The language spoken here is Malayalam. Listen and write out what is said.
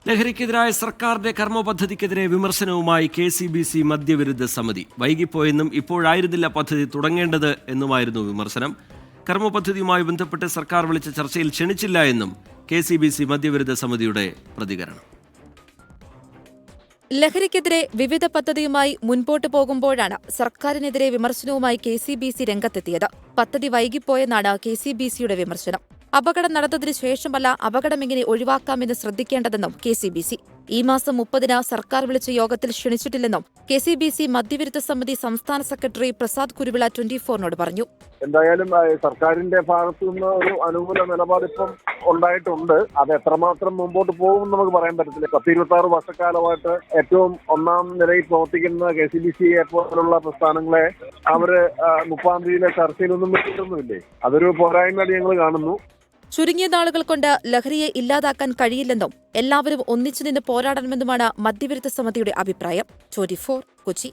ലഹരിക്കെതിരായ സർക്കാരിന്റെ കർമ്മപദ്ധതിക്കെതിരെ വിമർശനവുമായി KCBC മദ്യവിരുദ്ധ സമിതി. വൈകിപ്പോയെന്നും ഇപ്പോഴായിരുന്നില്ല പദ്ധതി തുടങ്ങേണ്ടത് എന്നുമായിരുന്നു വിമർശനം. കർമ്മപദ്ധതിയുമായി ബന്ധപ്പെട്ട് സർക്കാർ വിളിച്ച ചർച്ചയിൽ ക്ഷണിച്ചില്ല എന്നും KCBC മദ്യവിരുദ്ധ സമിതിയുടെ പ്രതികരണം. ലഹരിക്കെതിരെ വിവിധ പദ്ധതിയുമായി മുൻപോട്ട് പോകുമ്പോഴാണ് സർക്കാരിനെതിരെ വിമർശനവുമായി KCBC രംഗത്തെത്തിയത്. പദ്ധതി വൈകിപ്പോയെന്നാണ് KCBCയുടെ വിമർശനം. അപകടം നടന്നതിനു ശേഷമല്ല അപകടം എങ്ങനെ ഒഴിവാക്കാമെന്ന് ശ്രദ്ധിക്കേണ്ടതെന്നും KCBC. ഈ മാസം 30-ന് സർക്കാർ വിളിച്ച യോഗത്തിൽ ക്ഷണിച്ചിട്ടില്ലെന്നും KCBC മദ്യവിരുദ്ധ സമിതി സംസ്ഥാന സെക്രട്ടറി പ്രസാദ് കുരുവിള 24-നോട് പറഞ്ഞു. എന്തായാലും സർക്കാരിന്റെ ഭാഗത്തു നിന്ന് ഒരു അനുകൂല നിലപാടിപ്പം ഉണ്ടായിട്ടുണ്ട്. അത് എത്രമാത്രം മുമ്പോട്ട് പോകും നമുക്ക് പറയാൻ പറ്റത്തില്ല. 10-26 വർഷക്കാലമായിട്ട് ഏറ്റവും ഒന്നാം നിലയിൽ പ്രവർത്തിക്കുന്ന KCBC പോലുള്ള പ്രസ്ഥാനങ്ങളെ അവര് 30-ാം തീയതിയിലെ ചർച്ചയിലൊന്നും വിട്ടിട്ടൊന്നുമില്ലേ. അതൊരു പോരായ്മയായി ഞങ്ങൾ കാണുന്നു. ചുരുങ്ങിയ നാളുകൾ കൊണ്ട് ലഹരിയെ ഇല്ലാതാക്കാൻ കഴിയില്ലെന്നും എല്ലാവരും ഒന്നിച്ചു നിന്ന് പോരാടണമെന്നുമാണ് മദ്യവിരുദ്ധ സമിതിയുടെ അഭിപ്രായം. 24 കൊച്ചി.